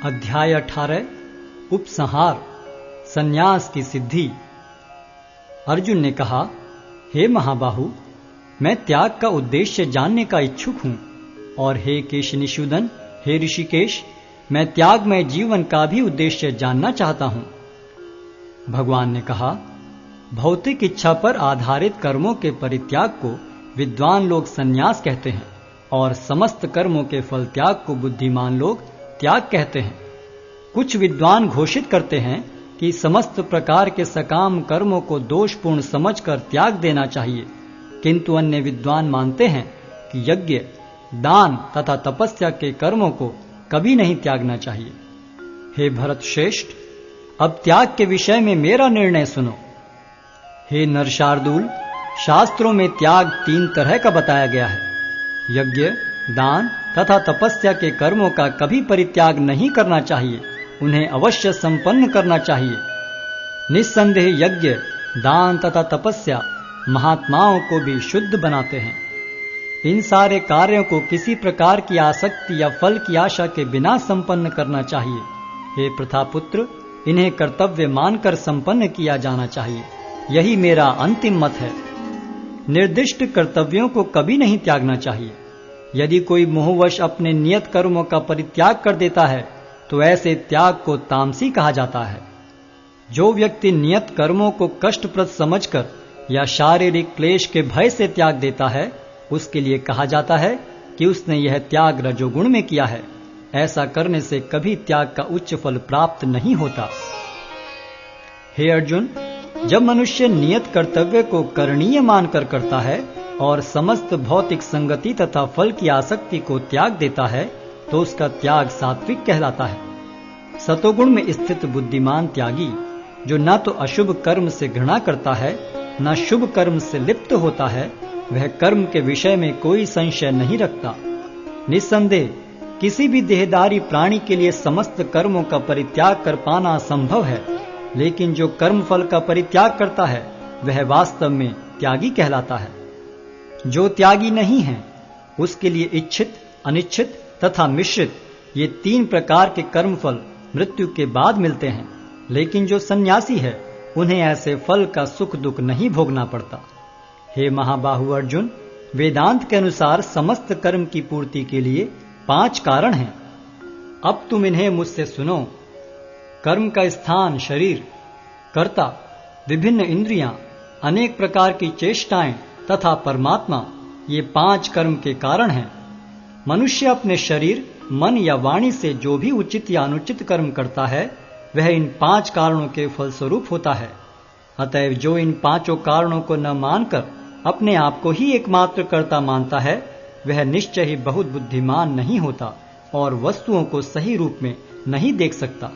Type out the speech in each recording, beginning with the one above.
अध्याय 18 उपसंहार संन्यास की सिद्धि। अर्जुन ने कहा, हे महाबाहु, मैं त्याग का उद्देश्य जानने का इच्छुक हूं, और हे केशनिषूदन, हे ऋषिकेश, मैं त्यागमय जीवन का भी उद्देश्य जानना चाहता हूं। भगवान ने कहा, भौतिक इच्छा पर आधारित कर्मों के परित्याग को विद्वान लोग संन्यास कहते हैं, और समस्त कर्मों के फल त्याग को बुद्धिमान लोग त्याग कहते हैं। कुछ विद्वान घोषित करते हैं कि समस्त प्रकार के सकाम कर्मों को दोषपूर्ण समझकर त्याग देना चाहिए, किंतु अन्य विद्वान मानते हैं कि यज्ञ, दान तथा तपस्या के कर्मों को कभी नहीं त्यागना चाहिए। हे भरत श्रेष्ठ, अब त्याग के विषय में मेरा निर्णय सुनो। हे नरशार्दूल, शास्त्रों में त्याग 3 तरह का बताया गया है। यज्ञ, दान तथा तपस्या के कर्मों का कभी परित्याग नहीं करना चाहिए, उन्हें अवश्य संपन्न करना चाहिए। निस्संदेह यज्ञ, दान तथा तपस्या महात्माओं को भी शुद्ध बनाते हैं। इन सारे कार्यों को किसी प्रकार की आसक्ति या फल की आशा के बिना संपन्न करना चाहिए। हे प्रथापुत्र, इन्हें कर्तव्य मानकर संपन्न किया जाना चाहिए। यही मेरा अंतिम मत है। निर्दिष्ट कर्तव्यों को कभी नहीं त्यागना चाहिए। यदि कोई मोहवश अपने नियत कर्मों का परित्याग कर देता है तो ऐसे त्याग को तामसी कहा जाता है। जो व्यक्ति नियत कर्मों को कष्टप्रद समझकर या शारीरिक क्लेश के भय से त्याग देता है, उसके लिए कहा जाता है कि उसने यह त्याग रजोगुण में किया है। ऐसा करने से कभी त्याग का उच्च फल प्राप्त नहीं होता। हे अर्जुन, जब मनुष्य नियत कर्तव्य को करणीय मानकर करता है और समस्त भौतिक संगति तथा फल की आसक्ति को त्याग देता है, तो उसका त्याग सात्विक कहलाता है। सतोगुण में स्थित बुद्धिमान त्यागी, जो न तो अशुभ कर्म से घृणा करता है, न शुभ कर्म से लिप्त होता है, वह कर्म के विषय में कोई संशय नहीं रखता। निस्संदेह किसी भी देहधारी प्राणी के लिए समस्त कर्मों का परित्याग कर पाना असंभव है, लेकिन जो कर्म फल का परित्याग करता है वह वास्तव में त्यागी कहलाता है। जो त्यागी नहीं है, उसके लिए इच्छित, अनिच्छित तथा मिश्रित ये 3 प्रकार के कर्मफल मृत्यु के बाद मिलते हैं, लेकिन जो सन्यासी है उन्हें ऐसे फल का सुख दुख नहीं भोगना पड़ता। हे महाबाहु अर्जुन, वेदांत के अनुसार समस्त कर्म की पूर्ति के लिए 5 कारण हैं। अब तुम इन्हें मुझसे सुनो। कर्म का स्थान शरीर, कर्ता, विभिन्न इंद्रियां, अनेक प्रकार की चेष्टाएं तथा परमात्मा, ये 5 कर्म के कारण हैं। मनुष्य अपने शरीर, मन या वाणी से जो भी उचित या अनुचित कर्म करता है वह इन 5 कारणों के फलस्वरूप होता है। अतएव जो इन 5 कारणों को न मानकर अपने आप को ही एकमात्र कर्ता मानता है, वह निश्चय ही बहुत बुद्धिमान नहीं होता और वस्तुओं को सही रूप में नहीं देख सकता।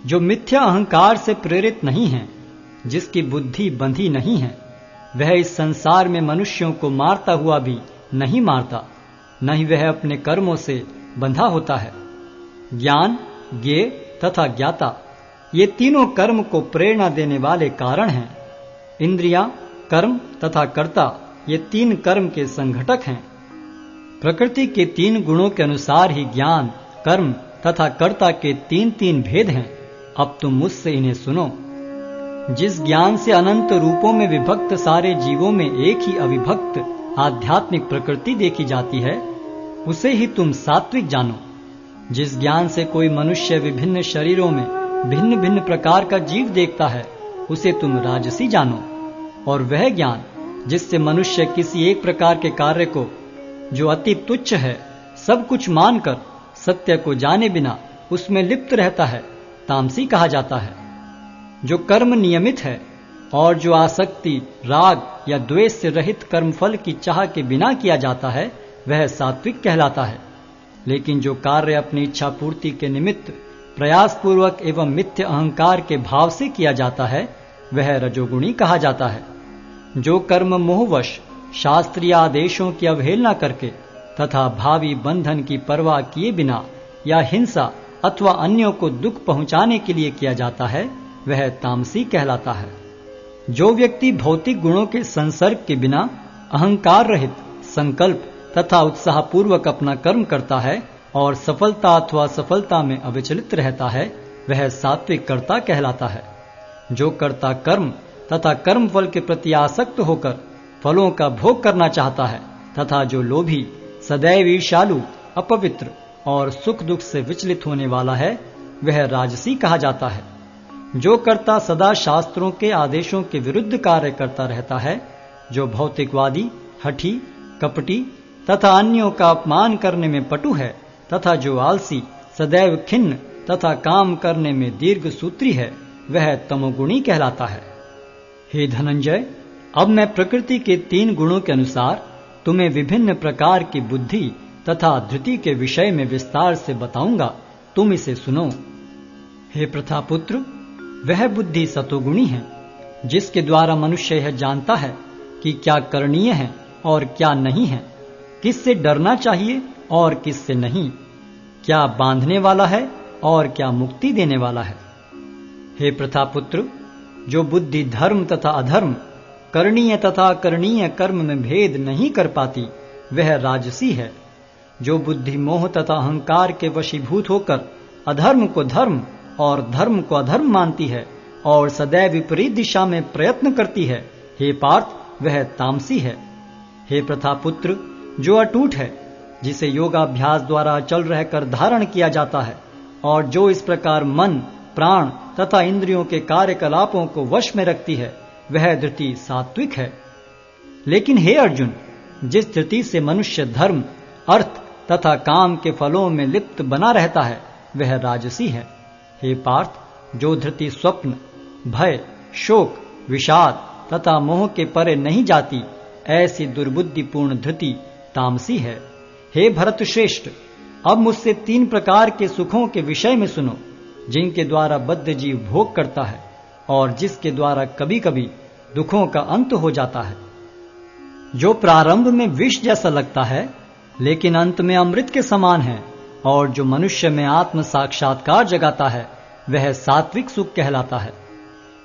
जो मिथ्या अहंकार से प्रेरित नहीं है, जिसकी बुद्धि बंधी नहीं है, वह इस संसार में मनुष्यों को मारता हुआ भी नहीं मारता, न ही वह अपने कर्मों से बंधा होता है। ज्ञान, ज्ञेय तथा ज्ञाता, ये तीनों कर्म को प्रेरणा देने वाले कारण हैं। इंद्रियां, कर्म तथा कर्ता, ये 3 कर्म के संघटक हैं। प्रकृति के 3 गुणों के अनुसार ही ज्ञान, कर्म तथा कर्ता के 3 भेद हैं। अब तुम मुझसे इन्हें सुनो। जिस ज्ञान से अनंत रूपों में विभक्त सारे जीवों में एक ही अविभक्त आध्यात्मिक प्रकृति देखी जाती है, उसे ही तुम सात्विक जानो। जिस ज्ञान से कोई मनुष्य विभिन्न शरीरों में भिन्न भिन्न प्रकार का जीव देखता है, उसे तुम राजसी जानो। और वह ज्ञान जिससे मनुष्य किसी एक प्रकार के कार्य को, जो अति तुच्छ है, सब कुछ मानकर सत्य को जाने बिना उसमें लिप्त रहता है, तामसी कहा जाता है। जो कर्म नियमित है और जो आसक्ति, राग या द्वेष से रहित कर्मफल की चाह के बिना किया जाता है, वह सात्विक कहलाता है। लेकिन जो कार्य अपनी इच्छा पूर्ति के निमित्त प्रयास पूर्वक एवं मिथ्य अहंकार के भाव से किया जाता है, वह रजोगुणी कहा जाता है। जो कर्म मोहवश शास्त्रीय आदेशों की अवहेलना करके तथा भावी बंधन की परवाह किए बिना या हिंसा अथवा अन्यों को दुख पहुंचाने के लिए किया जाता है, वह तामसी कहलाता है। जो व्यक्ति भौतिक गुणों के संसर्ग के बिना अहंकार रहित संकल्प तथा उत्साहपूर्वक अपना कर्म करता है, और सफलता अथवा असफलता में अविचलित रहता है, वह सात्विक कर्ता कहलाता है। जो कर्ता कर्म तथा कर्म फल के प्रति आसक्त होकर फलों का भोग करना चाहता है तथा जो लोभी, सदैव ईर्ष्यालु, अपवित्र और सुख दुख से विचलित होने वाला है, वह राजसी कहा जाता है। जो कर्ता सदा शास्त्रों के आदेशों के विरुद्ध कार्य करता रहता है, जो भौतिकवादी, हठी, कपटी तथा अन्यों का अपमान करने में पटु है तथा जो आलसी, सदैव खिन्न तथा काम करने में दीर्घ सूत्री है, वह तमोगुणी कहलाता है। हे धनंजय, अब मैं प्रकृति के 3 गुणों के अनुसार तुम्हें विभिन्न प्रकार की बुद्धि तथा धृति के विषय में विस्तार से बताऊंगा, तुम इसे सुनो। हे प्रथापुत्र, वह बुद्धि सतोगुणी है, जिसके द्वारा मनुष्य यह जानता है कि क्या करणीय है और क्या नहीं है, किससे डरना चाहिए और किससे नहीं, क्या बांधने वाला है और क्या मुक्ति देने वाला है। हे प्रथापुत्र, जो बुद्धि धर्म तथा अधर्म, करणीय तथा अकरणीय कर्म में भेद नहीं कर पाती, वह राजसी है। जो बुद्धि मोह तथा अहंकार के वशीभूत होकर अधर्म को धर्म और धर्म को अधर्म मानती है और सदैव विपरीत दिशा में प्रयत्न करती है, हे पार्थ, वह तामसी है। हे प्रथापुत्र, जो अटूट है, जिसे योगाभ्यास द्वारा अचल रहकर धारण किया जाता है और जो इस प्रकार मन, प्राण तथा इंद्रियों के कार्यकलापों को वश में रखती है, वह धृति सात्विक है। लेकिन हे अर्जुन, जिस धृति से मनुष्य धर्म, अर्थ तथा काम के फलों में लिप्त बना रहता है, वह राजसी है। हे पार्थ, जो धृति स्वप्न, भय, शोक, विषाद तथा मोह के परे नहीं जाती, ऐसी दुर्बुद्धिपूर्ण धृति तामसी है। हे भरत श्रेष्ठ, अब मुझसे 3 प्रकार के सुखों के विषय में सुनो, जिनके द्वारा बद्ध जीव भोग करता है और जिसके द्वारा कभी कभी दुखों का अंत हो जाता है। जो प्रारंभ में विष जैसा लगता है, लेकिन अंत में अमृत के समान है, और जो मनुष्य में आत्म साक्षात्कार जगाता है, वह सात्विक सुख कहलाता है।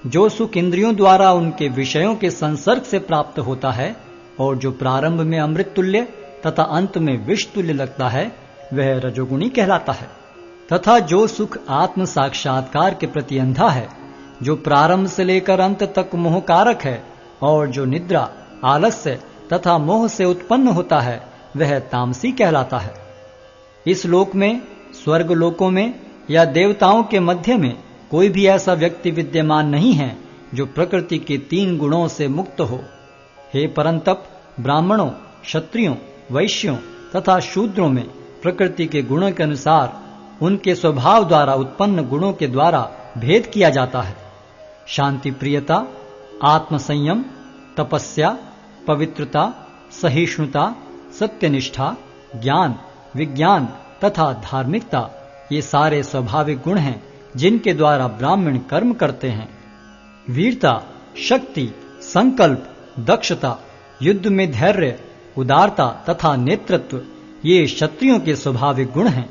जो सुख इंद्रियों द्वारा उनके विषयों के संसर्ग से प्राप्त होता है और जो प्रारंभ में अमृत तुल्य तथा अंत में विष तुल्य लगता है, वह रजोगुणी कहलाता है। तथा जो सुख आत्म साक्षात्कार के प्रति अंधा है, जो प्रारंभ से लेकर अंत तक मोहकारक है और जो निद्रा, आलस्य तथा मोह से उत्पन्न होता है, वह तामसी कहलाता है। इस लोक में, स्वर्ग लोकों में या देवताओं के मध्य में कोई भी ऐसा व्यक्ति विद्यमान नहीं है जो प्रकृति के 3 गुणों से मुक्त हो। हे परंतप, ब्राह्मणों, क्षत्रियों, वैश्यों तथा शूद्रों में प्रकृति के गुणों के अनुसार उनके स्वभाव द्वारा उत्पन्न गुणों के द्वारा भेद किया जाता है। शांति प्रियता, आत्मसंयम, तपस्या, पवित्रता, सहिष्णुता, सत्यनिष्ठा, ज्ञान, विज्ञान तथा धार्मिकता, ये सारे स्वाभाविक गुण हैं जिनके द्वारा ब्राह्मण कर्म करते हैं। वीरता, शक्ति, संकल्प, दक्षता, युद्ध में धैर्य, उदारता तथा नेतृत्व, ये क्षत्रियों के स्वाभाविक गुण हैं।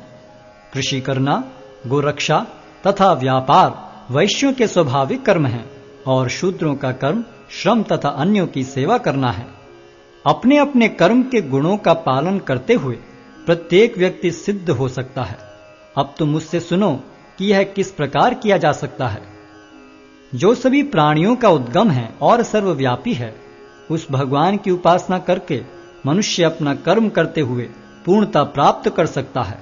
कृषि करना, गोरक्षा तथा व्यापार वैश्यों के स्वाभाविक कर्म हैं और शूद्रों का कर्म श्रम तथा अन्यों की सेवा करना है। अपने अपने कर्म के गुणों का पालन करते हुए प्रत्येक व्यक्ति सिद्ध हो सकता है। अब तुम मुझसे सुनो कि यह किस प्रकार किया जा सकता है। जो सभी प्राणियों का उद्गम है और सर्वव्यापी है, उस भगवान की उपासना करके मनुष्य अपना कर्म करते हुए पूर्णता प्राप्त कर सकता है।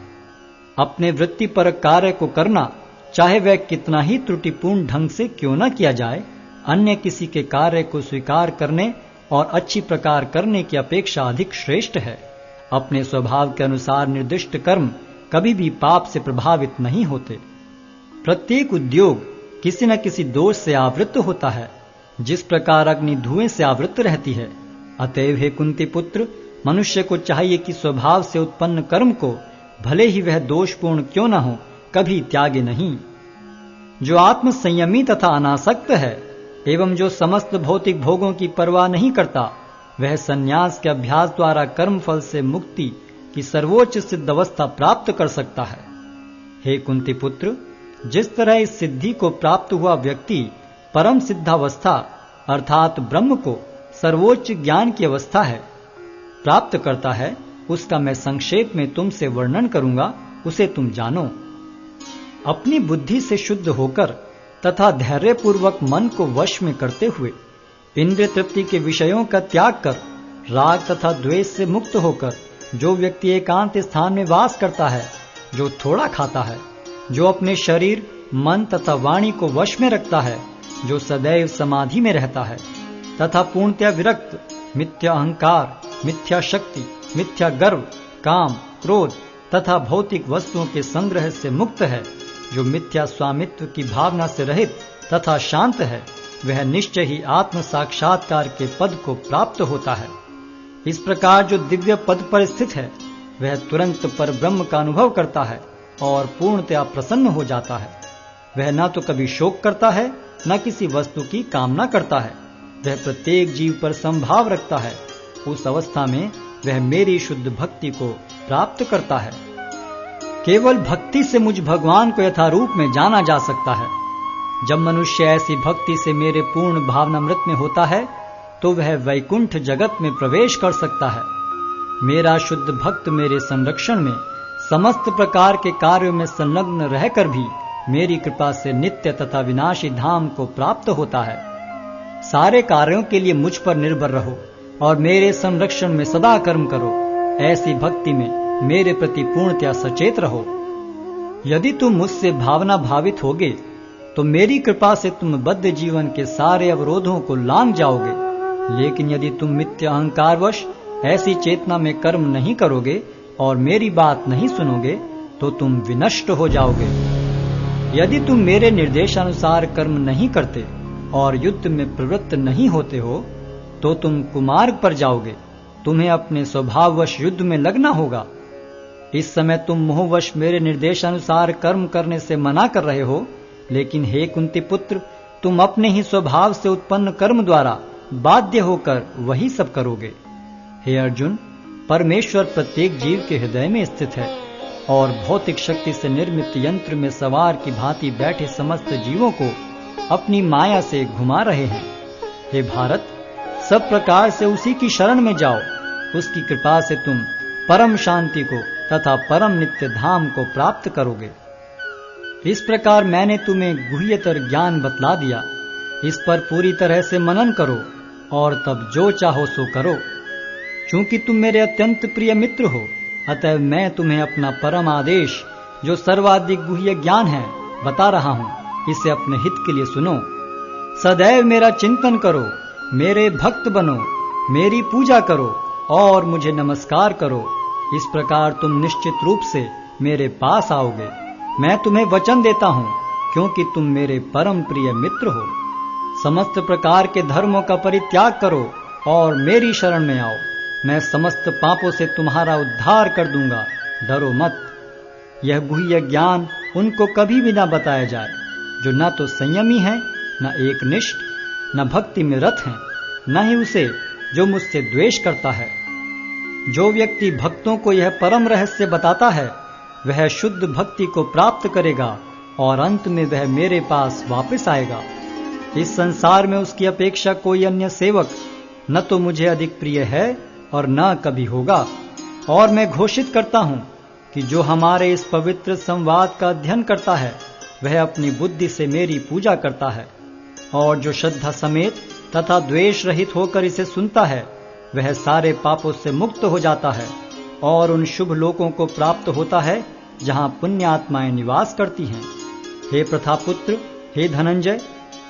अपने वृत्तिपरक कार्य को करना, चाहे वह कितना ही त्रुटिपूर्ण ढंग से क्यों न किया जाए, अन्य किसी के कार्य को स्वीकार करने और अच्छी प्रकार करने की अपेक्षा अधिक श्रेष्ठ है। अपने स्वभाव के अनुसार निर्दिष्ट कर्म कभी भी पाप से प्रभावित नहीं होते। प्रत्येक उद्योग किसी न किसी दोष से आवृत होता है, जिस प्रकार अग्नि धुएं से आवृत रहती है। अतएव हे कुंती पुत्र, मनुष्य को चाहिए कि स्वभाव से उत्पन्न कर्म को, भले ही वह दोषपूर्ण क्यों न हो, कभी त्यागे नहीं। जो आत्म संयमी तथा अनासक्त है एवं जो समस्त भौतिक भोगों की परवाह नहीं करता, वह संन्यास के अभ्यास द्वारा कर्म फल से मुक्ति की सर्वोच्च सिद्ध अवस्था प्राप्त कर सकता है। हे कुंती पुत्र, जिस तरह इस सिद्धि को प्राप्त हुआ व्यक्ति परम सिद्धावस्था अर्थात ब्रह्म को सर्वोच्च ज्ञान की अवस्था है प्राप्त करता है, उसका मैं संक्षेप में तुमसे वर्णन करूंगा, उसे तुम जानो। अपनी बुद्धि से शुद्ध होकर तथा धैर्यपूर्वक मन को वश में करते हुए इंद्रिय तृप्ति के विषयों का त्याग कर राग तथा द्वेष से मुक्त होकर जो व्यक्ति एकांत स्थान में वास करता है, जो थोड़ा खाता है, जो अपने शरीर, मन तथा वाणी को वश में रखता है, जो सदैव समाधि में रहता है तथा पूर्णतया विरक्त, मिथ्या अहंकार, मिथ्या शक्ति, मिथ्या गर्व, काम, क्रोध तथा भौतिक वस्तुओं के संग्रह से मुक्त है, जो मिथ्या स्वामित्व की भावना से रहित तथा शांत है, वह निश्चय ही आत्म साक्षात्कार के पद को प्राप्त होता है। इस प्रकार जो दिव्य पद पर स्थित है, वह तुरंत पर ब्रह्म का अनुभव करता है और पूर्णतया प्रसन्न हो जाता है। वह न तो कभी शोक करता है, न किसी वस्तु की कामना करता है। वह प्रत्येक जीव पर संभाव रखता है। उस अवस्था में वह मेरी शुद्ध भक्ति को प्राप्त करता है। केवल भक्ति से मुझ भगवान को यथारूप में जाना जा सकता है। जब मनुष्य ऐसी भक्ति से मेरे पूर्ण भावनामृत में होता है, तो वह वैकुंठ जगत में प्रवेश कर सकता है। मेरा शुद्ध भक्त मेरे संरक्षण में समस्त प्रकार के कार्यों में संलग्न रहकर भी मेरी कृपा से नित्य तथा विनाशी धाम को प्राप्त होता है। सारे कार्यों के लिए मुझ पर निर्भर रहो और मेरे संरक्षण में सदा कर्म करो। ऐसी भक्ति में मेरे प्रति पूर्णतया सचेत रहो। यदि तुम मुझसे भावना भावित होगे, तो मेरी कृपा से तुम बद्ध जीवन के सारे अवरोधों को लांघ जाओगे। लेकिन यदि तुम मिथ्या अहंकारवश ऐसी चेतना में कर्म नहीं करोगे और मेरी बात नहीं सुनोगे, तो तुम विनष्ट हो जाओगे। यदि तुम मेरे निर्देशानुसार कर्म नहीं करते और युद्ध में प्रवृत्त नहीं होते हो, तो तुम कुमार्ग पर जाओगे। तुम्हें अपने स्वभाववश युद्ध में लगना होगा। इस समय तुम मोहवश मेरे निर्देशानुसार कर्म करने से मना कर रहे हो, लेकिन हे कुंती पुत्र, तुम अपने ही स्वभाव से उत्पन्न कर्म द्वारा बाध्य होकर वही सब करोगे। हे अर्जुन, परमेश्वर प्रत्येक जीव के हृदय में स्थित है और भौतिक शक्ति से निर्मित यंत्र में सवार की भांति बैठे समस्त जीवों को अपनी माया से घुमा रहे हैं। हे भारत, सब प्रकार से उसी की शरण में जाओ। उसकी कृपा से तुम परम शांति को तथा परम नित्य धाम को प्राप्त करोगे। इस प्रकार मैंने तुम्हें गुह्यतर ज्ञान बतला दिया। इस पर पूरी तरह से मनन करो और तब जो चाहो सो करो। चूंकि तुम मेरे अत्यंत प्रिय मित्र हो, अतः मैं तुम्हें अपना परम आदेश, जो सर्वाधिक गुह्य ज्ञान है, बता रहा हूं। इसे अपने हित के लिए सुनो। सदैव मेरा चिंतन करो, मेरे भक्त बनो, मेरी पूजा करो और मुझे नमस्कार करो। इस प्रकार तुम निश्चित रूप से मेरे पास आओगे। मैं तुम्हें वचन देता हूं, क्योंकि तुम मेरे परम प्रिय मित्र हो। समस्त प्रकार के धर्मों का परित्याग करो और मेरी शरण में आओ। मैं समस्त पापों से तुम्हारा उद्धार कर दूंगा। डरो मत। यह गुह्य ज्ञान उनको कभी भी न बताया जाए जो न तो संयमी है, न एकनिष्ठ, न भक्ति में रत है, न ही उसे जो मुझसे द्वेष करता है। जो व्यक्ति भक्तों को यह परम रहस्य बताता है, वह शुद्ध भक्ति को प्राप्त करेगा और अंत में वह मेरे पास वापस आएगा। इस संसार में उसकी अपेक्षा कोई अन्य सेवक न तो मुझे अधिक प्रिय है और न कभी होगा। और मैं घोषित करता हूं कि जो हमारे इस पवित्र संवाद का अध्ययन करता है, वह अपनी बुद्धि से मेरी पूजा करता है, और जो श्रद्धा समेत तथा द्वेष रहित होकर इसे सुनता है, वह सारे पापों से मुक्त हो जाता है और उन शुभ लोकों को प्राप्त होता है जहां पुण्य आत्माएं निवास करती हैं। हे प्रथापुत्र, हे धनंजय,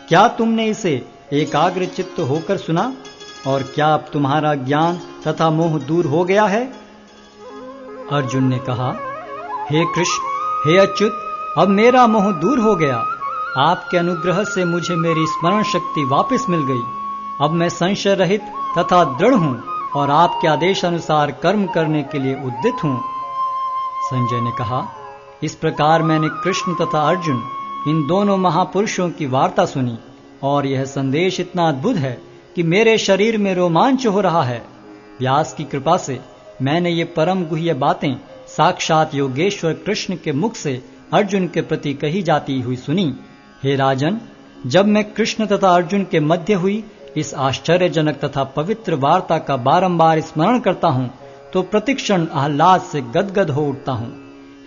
क्या तुमने इसे एकाग्र चित्त होकर सुना? और क्या अब तुम्हारा ज्ञान तथा मोह दूर हो गया है? अर्जुन ने कहा, हे कृष्ण, हे अच्युत, अब मेरा मोह दूर हो गया। आपके अनुग्रह से मुझे मेरी स्मरण शक्ति वापस मिल गई। अब मैं संशय रहित तथा दृढ़ हूं और आपके आदेश अनुसार कर्म करने के लिए उद्यत हूं। संजय ने कहा, इस प्रकार मैंने कृष्ण तथा अर्जुन, इन दोनों महापुरुषों की वार्ता सुनी और यह संदेश इतना अद्भुत है कि मेरे शरीर में रोमांच हो रहा है। व्यास की कृपा से मैंने ये परम गुह्य बातें साक्षात योगेश्वर कृष्ण के मुख से अर्जुन के प्रति कही जाती हुई सुनी। हे राजन, जब मैं कृष्ण तथा अर्जुन के मध्य हुई इस आश्चर्यजनक तथा पवित्र वार्ता का बारंबार स्मरण करता हूं तो प्रतिक्षण आह्लाद से गदगद हो उठता हूँ।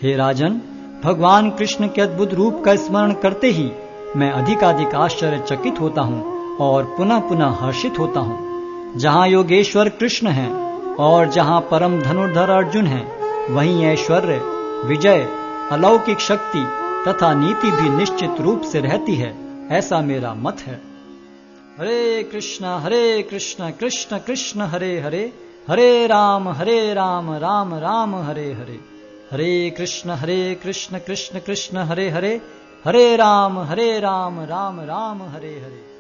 हे राजन, भगवान कृष्ण के अद्भुत रूप का स्मरण करते ही मैं अधिकाधिक आश्चर्यचकित होता हूँ और पुनः पुनः हर्षित होता हूँ। जहाँ योगेश्वर कृष्ण हैं और जहाँ परम धनुर्धर अर्जुन हैं, वहीं ऐश्वर्य, विजय, अलौकिक शक्ति तथा नीति भी निश्चित रूप से रहती है, ऐसा मेरा मत है। हरे कृष्ण कृष्ण कृष्ण हरे हरे, हरे राम राम राम हरे हरे। हरे कृष्ण कृष्ण कृष्ण हरे हरे, हरे राम राम राम हरे हरे।